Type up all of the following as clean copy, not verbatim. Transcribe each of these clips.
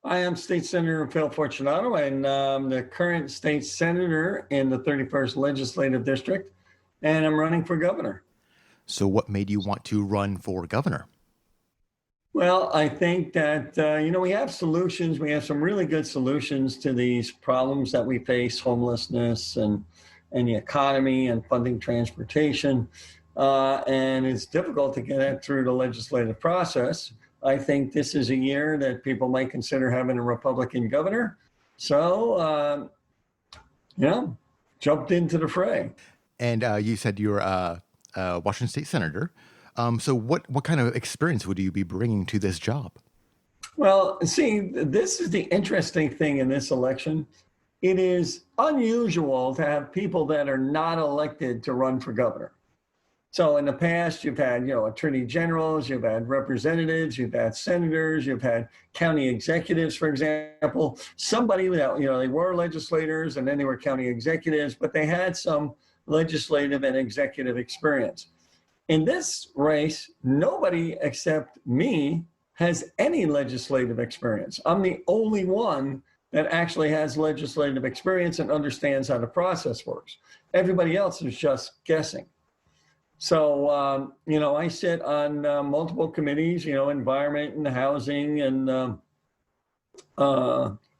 I am State Senator Phil Fortunato, and the current state senator in the 31st Legislative District, and I'm running for governor. So, what made you want to run for governor? Well, I think that, we have solutions. We have some really good solutions to these problems that we face, homelessness and the economy and funding transportation. And it's difficult to get it through the legislative process. I think this is a year that people might consider having a Republican governor. So, jumped into the fray. And you said you're a Washington State senator. So, what kind of experience would you be bringing to this job? Well, see, this is the interesting thing in this election. It is unusual to have people that are not elected to run for governor. So in the past, you've had, attorney generals, you've had representatives, you've had senators, you've had county executives, for example, somebody that, they were legislators and then they were county executives, but they had some legislative and executive experience. In this race, nobody except me has any legislative experience. I'm the only one that actually has legislative experience and understands how the process works. Everybody else is just guessing. So, I sit on multiple committees, environment and housing and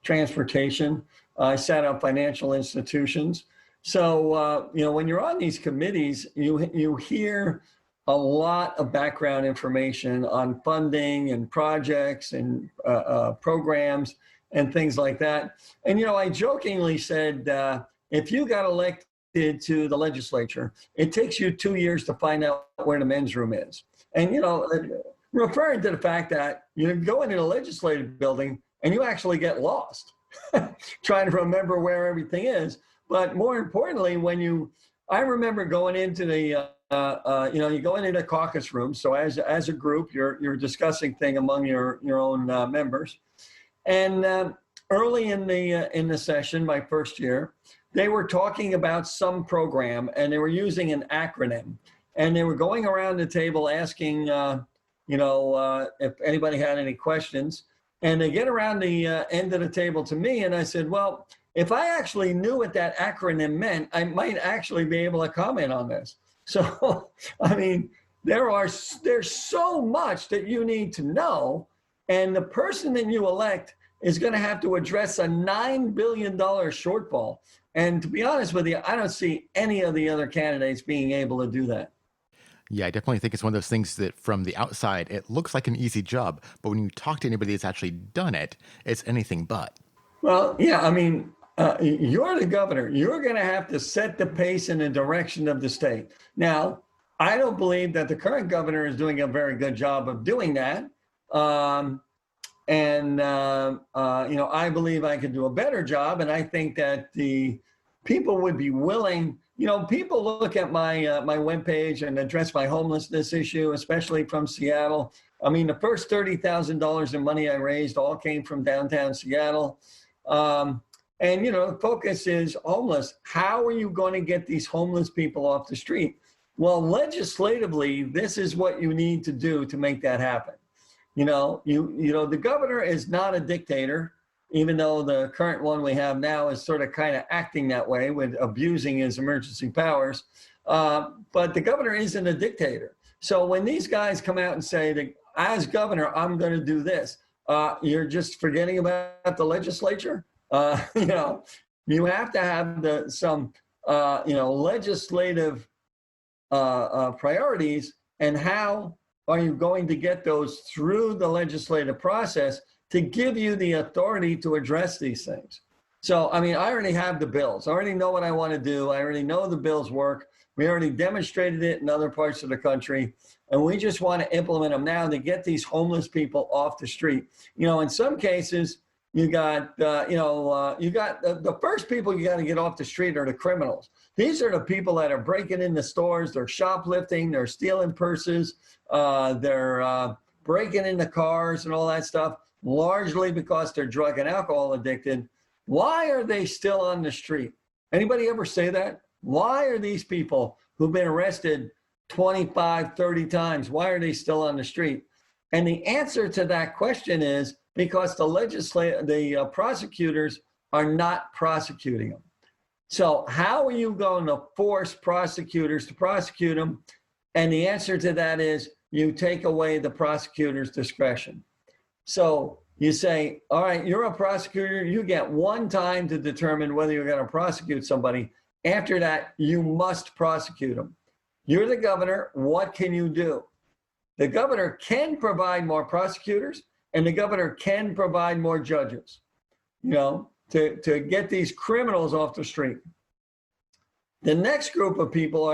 transportation. I sat on financial institutions. So, when you're on these committees, you hear a lot of background information on funding and projects and programs and things like that. And, I jokingly said, if you got elected to the legislature, it takes you 2 years to find out where the men's room is. And, referring to the fact that you go into the legislative building and you actually get lost trying to remember where everything is. But more importantly, I remember going into the, you go into the caucus room. So as a group, you're discussing thing among your own members. And early in the session, my first year, they were talking about some program and they were using an acronym. And they were going around the table asking, if anybody had any questions. And they get around the end of the table to me, and I said, well, if I actually knew what that acronym meant, I might actually be able to comment on this. So, I mean, there's so much that you need to know, and the person that you elect is going to have to address a $9 billion shortfall. And to be honest with you, I don't see any of the other candidates being able to do that. Yeah, I definitely think it's one of those things that from the outside, it looks like an easy job. But when you talk to anybody that's actually done it, it's anything but. Well, yeah, I mean, you're the governor. You're going to have to set the pace and the direction of the state. Now, I don't believe that the current governor is doing a very good job of doing that. I believe I could do a better job. And I think that the people would be willing, people look at my my webpage and address my homelessness issue, especially from Seattle. I mean, the first $30,000 in money I raised all came from downtown Seattle. The focus is homeless. How are you going to get these homeless people off the street? Well, legislatively, this is what you need to do to make that happen. The governor is not a dictator, even though the current one we have now is sort of kind of acting that way with abusing his emergency powers. But the governor isn't a dictator. So when these guys come out and say that as governor, I'm going to do this, you're just forgetting about the legislature. You have to have some legislative priorities, and how are you going to get those through the legislative process to give you the authority to address these things? So, I mean, I already have the bills. I already know what I want to do. I already know the bills work. We already demonstrated it in other parts of the country. And we just want to implement them now to get these homeless people off the street. In some cases, you got the first people you got to get off the street are the criminals. These are the people that are breaking into stores. They're shoplifting. They're stealing purses. They're breaking into cars and all that stuff, largely because they're drug and alcohol addicted. Why are they still on the street? Anybody ever say that? Why are these people who've been arrested 25, 30 times, why are they still on the street? And the answer to that question is because the prosecutors are not prosecuting them. So how are you going to force prosecutors to prosecute them? And the answer to that is you take away the prosecutor's discretion. So you say, all right, you're a prosecutor, you get one time to determine whether you're going to prosecute somebody. After that, you must prosecute them. You're the governor, what can you do? The governor can provide more prosecutors, and the governor can provide more judges, to get these criminals off the street. The next group of people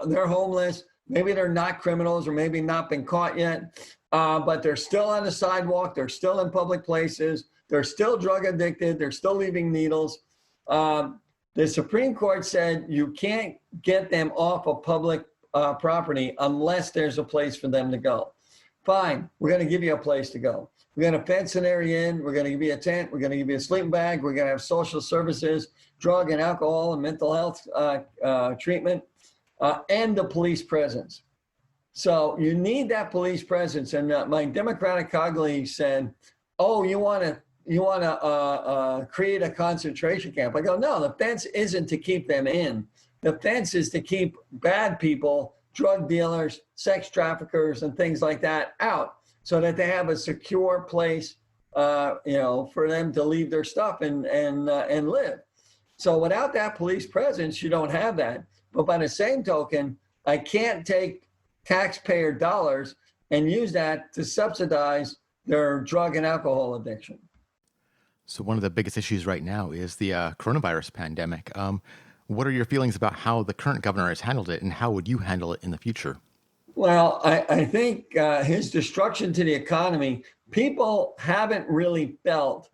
they're homeless. Maybe they're not criminals or maybe not been caught yet, but they're still on the sidewalk. They're still in public places. They're still drug addicted. They're still leaving needles. The Supreme Court said you can't get them off of public property unless there's a place for them to go. Fine, we're going to give you a place to go. We're going to fence an area in. We're going to give you a tent. We're going to give you a sleeping bag. We're going to have social services, drug and alcohol and mental health treatment, and the police presence. So you need that police presence. And my Democratic colleague said, "Oh, you want to create a concentration camp?" I go, "No, the fence isn't to keep them in. The fence is to keep bad people, drug dealers, sex traffickers, and things like that out, so that they have a secure place, for them to leave their stuff and live. So without that police presence, you don't have that. But by the same token, I can't take taxpayer dollars and use that to subsidize their drug and alcohol addiction." So one of the biggest issues right now is the coronavirus pandemic. What are your feelings about how the current governor has handled it, and how would you handle it in the future? Well, I think his destruction to the economy, people haven't really felt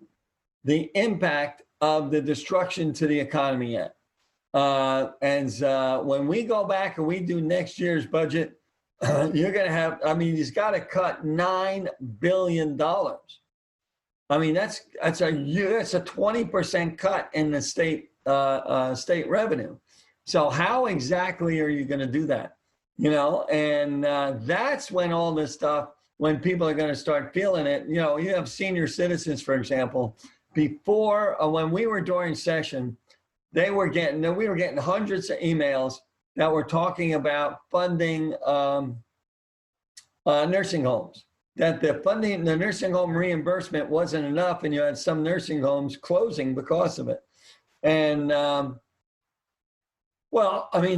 the impact of the destruction to the economy yet. When we go back and we do next year's budget, you're going to have, he's got to cut $9 billion. That's a 20% cut in the state revenue. So how exactly are you going to do that? That's when all this stuff, when people are going to start feeling it. You have senior citizens, for example, before, when we were during session, we were getting hundreds of emails that were talking about funding nursing homes, that the nursing home reimbursement wasn't enough, and you had some nursing homes closing because of it. And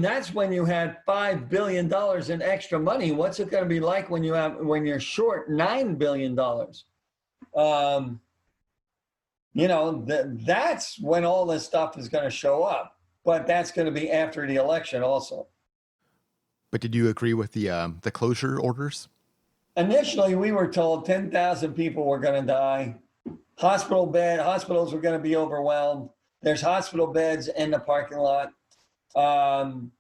that's when you had $5 billion in extra money. What's it going to be like when you're short $9 billion? That's when all this stuff is going to show up. But that's going to be after the election also. But did you agree with the closure orders? Initially, we were told 10,000 people were going to die. Hospitals were going to be overwhelmed. There's hospital beds in the parking lot. When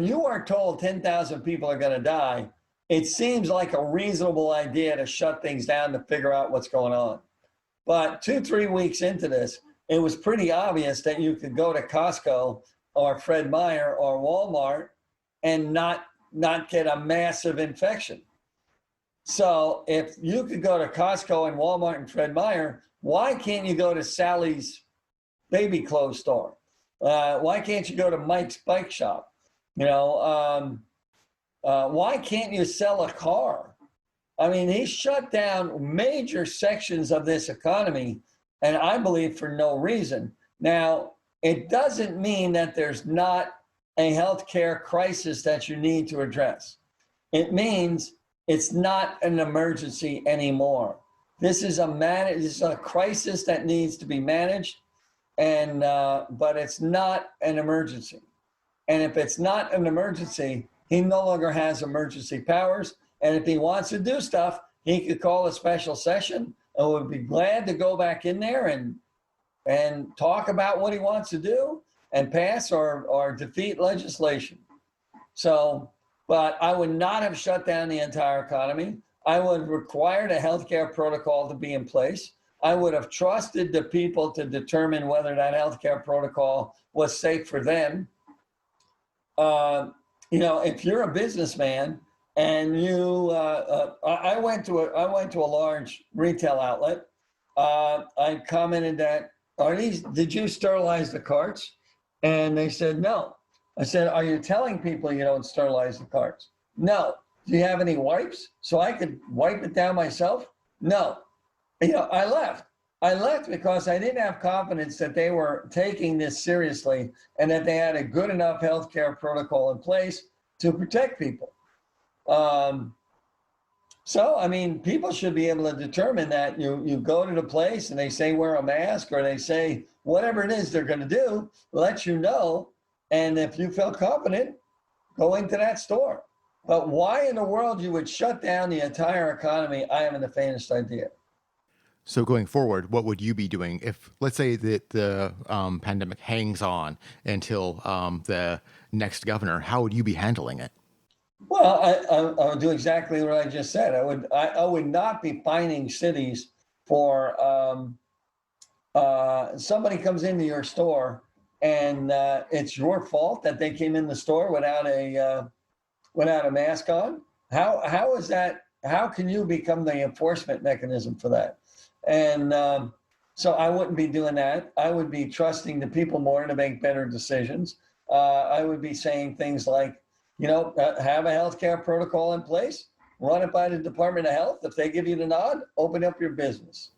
you are told 10,000 people are going to die, it seems like a reasonable idea to shut things down to figure out what's going on. But 2-3 weeks into this, it was pretty obvious that you could go to Costco or Fred Meyer or Walmart and not get a massive infection. So if you could go to Costco and Walmart and Fred Meyer, why can't you go to Sally's baby clothes store? Why can't you go to Mike's bike shop? Why can't you sell a car? He shut down major sections of this economy, and I believe for no reason. Now, it doesn't mean that there's not a healthcare crisis that you need to address. It means it's not an emergency anymore. This is a crisis that needs to be managed, but it's not an emergency. And if it's not an emergency, he no longer has emergency powers. And if he wants to do stuff, he could call a special session and would be glad to go back in there and talk about what he wants to do and pass or defeat legislation. But I would not have shut down the entire economy. I would have required a healthcare protocol to be in place. I would have trusted the people to determine whether that healthcare protocol was safe for them. If you're a businessman and I went to a large retail outlet. I commented that, did you sterilize the carts? And they said, no. I said, are you telling people you don't sterilize the carts? No. Do you have any wipes so I could wipe it down myself? No. I left. I left because I didn't have confidence that they were taking this seriously and that they had a good enough healthcare protocol in place to protect people. So, I mean, people should be able to determine that you go to the place and they say wear a mask, or they say whatever it is they're going to do, let you know. And if you feel confident, go into that store. But why in the world you would shut down the entire economy, I haven't the faintest idea. So going forward, what would you be doing if, let's say, that the pandemic hangs on until the next governor? How would you be handling it? Well, I would do exactly what I just said. I would not be fining cities for somebody comes into your store and it's your fault that they came in the store without a mask on. How is that? How can you become the enforcement mechanism for that? And so I wouldn't be doing that. I would be trusting the people more to make better decisions. I would be saying things like, have a healthcare protocol in place, run it by the Department of Health. If they give you the nod, open up your business.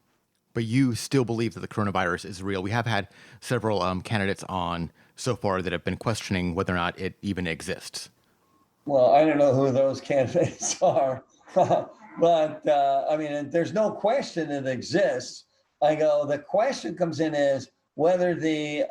But you still believe that the coronavirus is real. We have had several candidates on so far that have been questioning whether or not it even exists. Well, I don't know who those candidates are, but I mean, there's no question it exists. The question comes in is whether the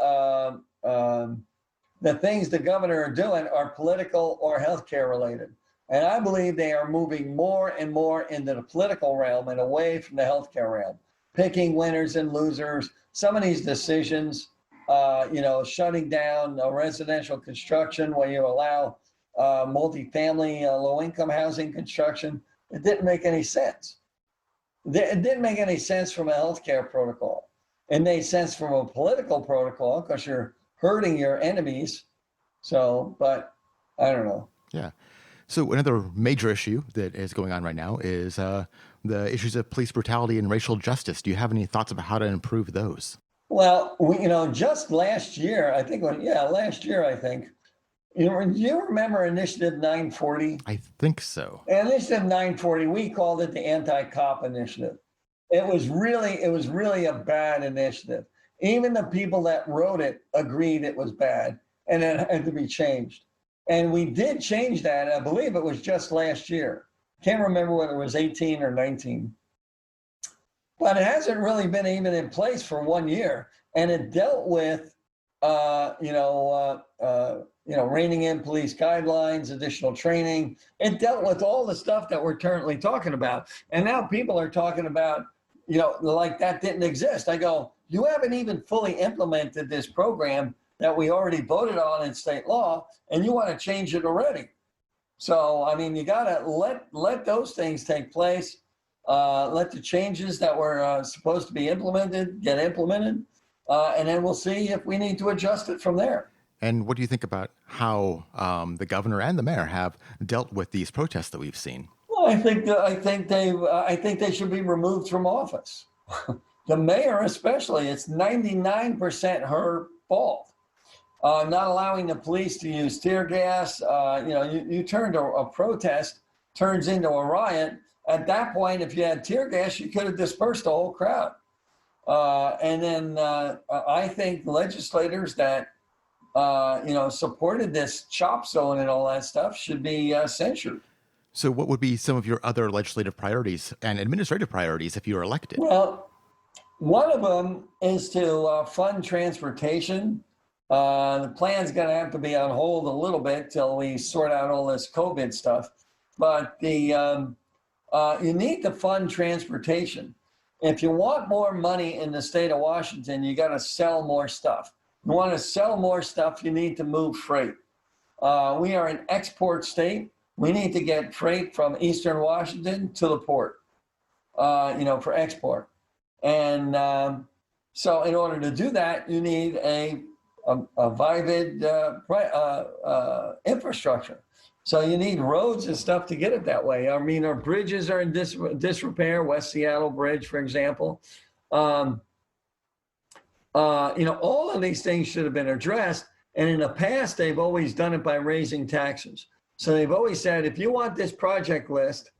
things the governor are doing are political or healthcare related. And I believe they are moving more and more into the political realm and away from the healthcare realm, picking winners and losers. Some of these decisions, shutting down residential construction where you allow multifamily low-income housing construction, it didn't make any sense. It didn't make any sense from a healthcare protocol. It made sense from a political protocol because you're hurting your enemies. So, but I don't know. Yeah. So another major issue that is going on right now is the issues of police brutality and racial justice. Do you have any thoughts about how to improve those? Well, just last year, I think, do you remember Initiative 940? I think so. Initiative 940, we called it the anti-cop initiative. It was really a bad initiative. Even the people that wrote it agreed it was bad and it had to be changed. And we did change that. I believe it was just last year. Can't remember whether it was 18 or 19. But it hasn't really been even in place for 1 year. And it dealt with, reining in police guidelines, additional training. It dealt with all the stuff that we're currently talking about. And now people are talking about, like that didn't exist. I go, you haven't even fully implemented this program that we already voted on in state law, and you want to change it already. So, I mean, you got to let those things take place. Let the changes that were supposed to be implemented get implemented. And then we'll see if we need to adjust it from there. And what do you think about how the governor and the mayor have dealt with these protests that we've seen? Well, I think they should be removed from office. The mayor, especially, it's 99% her fault. Not allowing the police to use tear gas. You turned a protest turns into a riot. At that point, if you had tear gas, you could have dispersed the whole crowd. And then I think legislators that supported this chop zone and all that stuff should be censured. So what would be some of your other legislative priorities and administrative priorities if you were elected? Well, one of them is to fund transportation. The plan's going to have to be on hold a little bit till we sort out all this COVID stuff. But you need to fund transportation. If you want more money in the state of Washington, you got to sell more stuff. You want to sell more stuff, you need to move freight. We are an export state. We need to get freight from Eastern Washington to the port, for export. And so in order to do that, you need a vivid infrastructure. So you need roads and stuff to get it that way. I mean, our bridges are in disrepair. West Seattle Bridge, for example. Um, all of these things should have been addressed. And in the past, they've always done it by raising taxes. So they've always said, if you want this project list,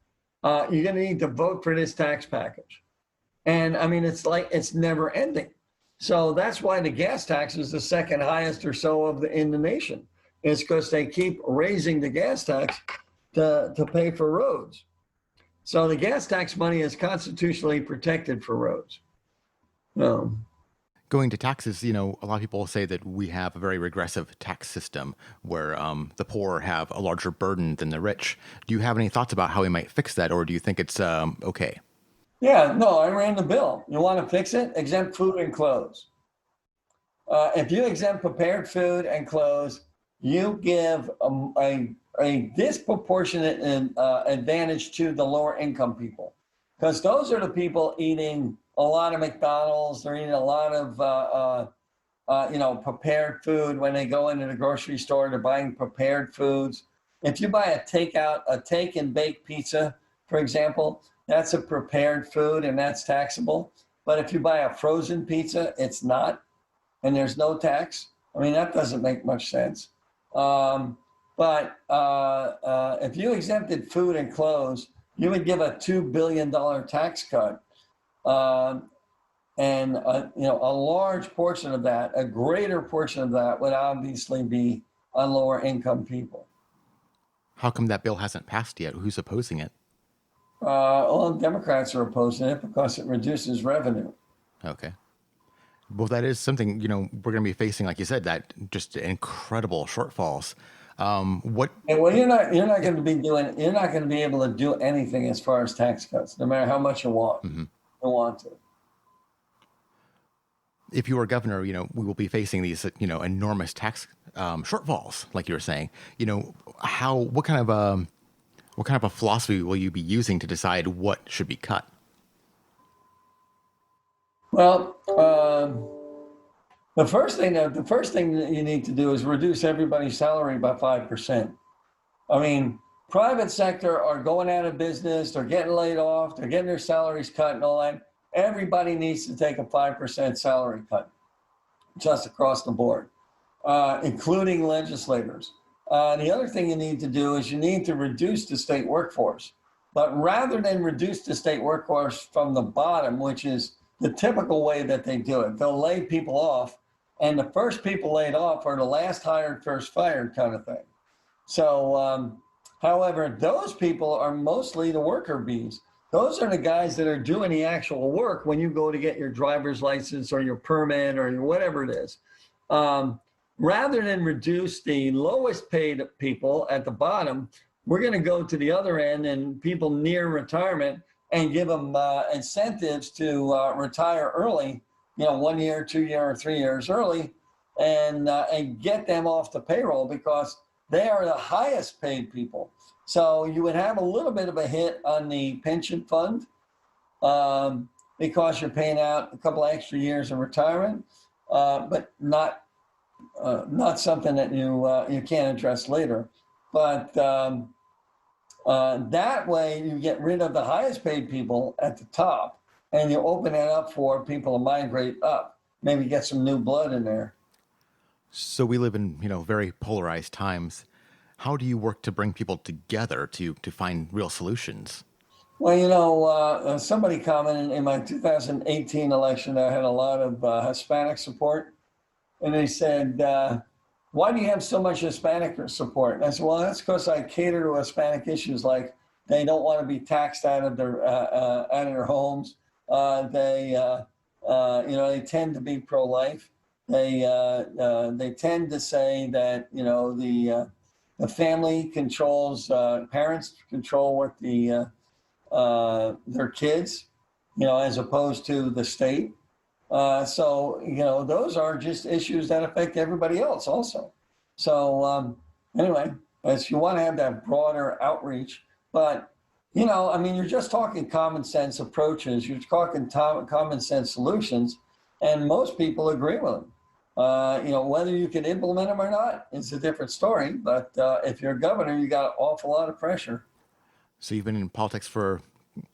you're going to need to vote for this tax package. And I mean, it's like it's never ending. So that's why the gas tax is the second highest or so in the nation. It's because they keep raising the gas tax to pay for roads. So the gas tax money is constitutionally protected for roads. No. Going to taxes, a lot of people say that we have a very regressive tax system where the poor have a larger burden than the rich. Do you have any thoughts about how we might fix that, or do you think it's okay? Yeah, no, I ran the bill. You want to fix it? Exempt food and clothes. If you exempt prepared food and clothes, you give a disproportionate advantage to the lower income people, because those are the people eating a lot of McDonald's. They're eating a lot of prepared food when they go into the grocery store. They're buying prepared foods. If you buy a take and bake pizza, for example, that's a prepared food and that's taxable. But if you buy a frozen pizza, it's not, and there's no tax. I mean, that doesn't make much sense. But if you exempted food and clothes, you would give a $2 billion tax cut. And a large portion of that, a greater portion of that would obviously be on lower income people. How come that bill hasn't passed yet? Who's opposing it? Well, Democrats are opposing it because it reduces revenue. Okay. Well, that is something, we're going to be facing, like you said, that just incredible shortfalls. Well, you're not going to be able to do anything as far as tax cuts, no matter how much you want. Mm-hmm. You want to. If you were governor, we will be facing these, enormous tax shortfalls, like you were saying. What kind of a philosophy will you be using to decide what should be cut? Well, the first thing that you need to do is reduce everybody's salary by 5%. I mean, private sector are going out of business. They're getting laid off. They're getting their salaries cut and all that. Everybody needs to take a 5% salary cut just across the board, including legislators. The other thing you need to do is you need to reduce the state workforce. But rather than reduce the state workforce from the bottom, which is the typical way that they do it, they'll lay people off, and the first people laid off are the last hired, first fired kind of thing. So, however, those people are mostly the worker bees. Those are the guys that are doing the actual work when you go to get your driver's license or your permit or whatever it is. Rather than reduce the lowest paid people at the bottom, we're going to go to the other end and people near retirement and give them incentives to retire early, 1 year, 2 year, or 3 years early, and get them off the payroll because they are the highest paid people. So you would have a little bit of a hit on the pension fund because you're paying out a couple of extra years of retirement, but not something that you can't address later. But that way you get rid of the highest paid people at the top and you open it up for people to migrate up, maybe get some new blood in there. So we live in, very polarized times. How do you work to bring people together to find real solutions? Well, somebody commented in my 2018 election, I had a lot of Hispanic support. And they said, why do you have so much Hispanic support? And I said, well, that's because I cater to Hispanic issues like they don't want to be taxed out of their homes. They tend to be pro-life. They tend to say that, the family controls, parents control what their kids, as opposed to the state. So those are just issues that affect everybody else also. So anyway, as you want to have that broader outreach, but you're just talking common sense approaches. You're talking common sense solutions, and most people agree with them. Whether you can implement them or not is a different story. But if you're a governor, you got an awful lot of pressure. So you've been in politics for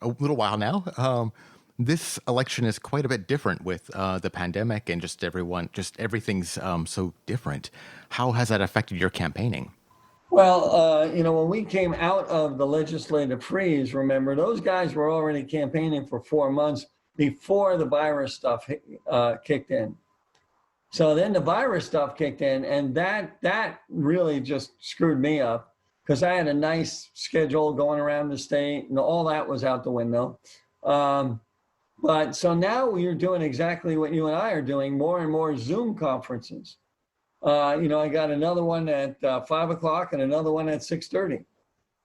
a little while now. This election is quite a bit different with the pandemic and just everything's so different. How has that affected your campaigning? Well, when we came out of the legislative freeze, remember, those guys were already campaigning for 4 months before the virus stuff kicked in. So then the virus stuff kicked in, and that really just screwed me up because I had a nice schedule going around the state, and all that was out the window. But so now we're doing exactly what you and I are doing, more and more Zoom conferences. I got another one at 5 o'clock and another one at 6:30.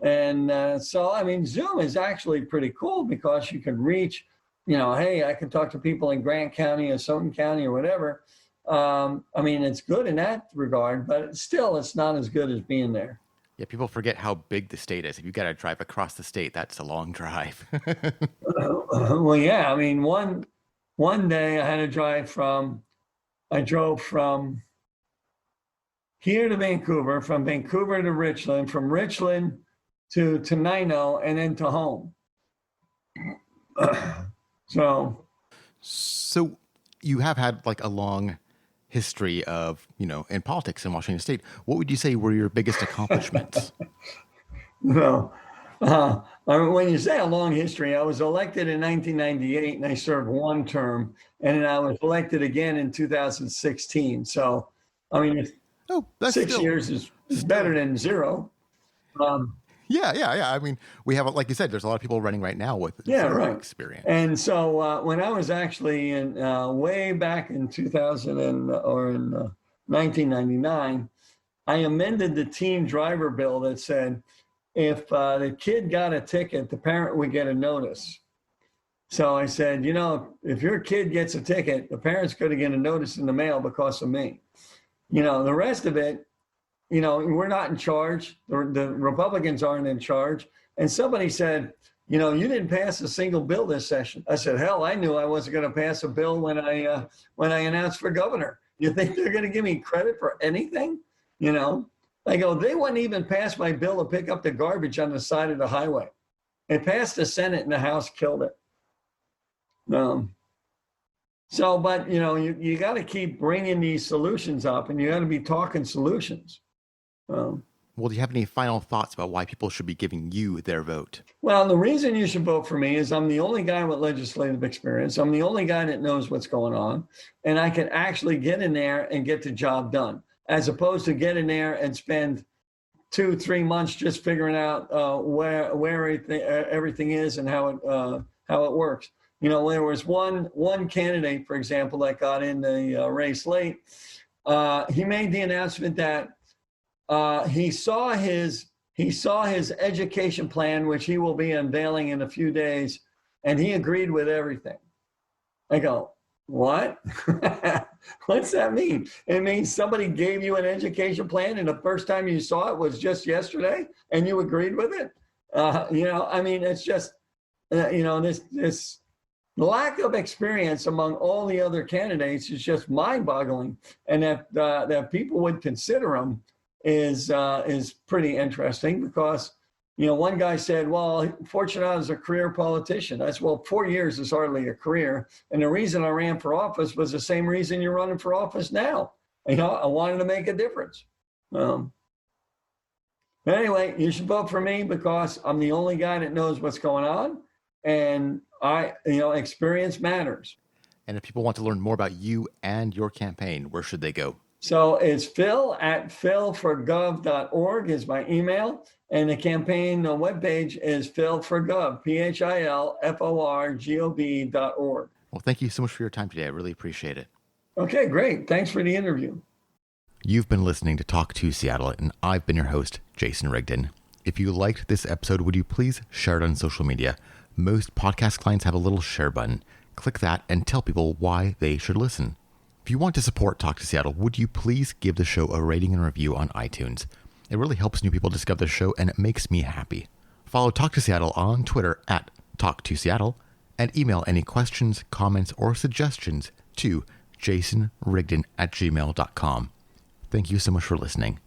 And so, I mean, Zoom is actually pretty cool because you can reach, hey, I can talk to people in Grant County or Southern County or whatever. I mean, it's good in that regard, but still, it's not as good as being there. Yeah, people forget how big the state is. If you got to drive across the state, that's a long drive. Well, yeah, I mean, one day I had to I drove from here to Vancouver, from Vancouver to Richland, from Richland to Tenino, and then to home. So you have had like a long history of, in politics in Washington State. What would you say were your biggest accomplishments? No. When you say a long history, I was elected in 1998 and I served one term, and then I was elected again in 2016. So, I mean, that's 6 years is better than zero. Yeah. I mean, we have, like you said, there's a lot of people running right now with zero experience. And so when I was actually in way back in 1999, I amended the teen driver bill that said if the kid got a ticket, the parent would get a notice. So I said, if your kid gets a ticket, the parent's going to get a notice in the mail because of me. The rest of it, we're not in charge. The Republicans aren't in charge. And somebody said, you didn't pass a single bill this session. I said, hell, I knew I wasn't going to pass a bill when I announced for governor. You think they're going to give me credit for anything? I go, they wouldn't even pass my bill to pick up the garbage on the side of the highway. It passed the Senate and the House killed it. But you got to keep bringing these solutions up, and you got to be talking solutions. Well, do you have any final thoughts about why people should be giving you their vote? Well, the reason you should vote for me is I'm the only guy with legislative experience. I'm the only guy that knows what's going on, and I can actually get in there and get the job done, as opposed to get in there and spend 2-3 months just figuring out where everything is and how it works. There was one candidate, for example, that got in the race late. He made the announcement that he saw his education plan, which he will be unveiling in a few days, and he agreed with everything. I go, what? What's that mean? It means somebody gave you an education plan, and the first time you saw it was just yesterday, and you agreed with it. It's just, this lack of experience among all the other candidates is just mind-boggling, and that people would consider him is pretty interesting because, one guy said, well, Fortunato is a career politician. I said, well, 4 years is hardly a career. And the reason I ran for office was the same reason you're running for office now. I wanted to make a difference. Anyway, you should vote for me because I'm the only guy that knows what's going on. And experience matters. And if people want to learn more about you and your campaign, where should they go? So it's phil@philforgov.org is my email. And the campaign webpage is philforgov, philforgov.org. Well, thank you so much for your time today. I really appreciate it. Okay, great. Thanks for the interview. You've been listening to Talk to Seattle, and I've been your host, Jason Rigdon. If you liked this episode, would you please share it on social media? Most podcast clients have a little share button. Click that and tell people why they should listen. If you want to support Talk to Seattle, would you please give the show a rating and review on iTunes? It really helps new people discover the show, and it makes me happy. Follow Talk to Seattle on Twitter @TalkToSeattle, and email any questions, comments, or suggestions to jasonrigdon@gmail.com. Thank you so much for listening.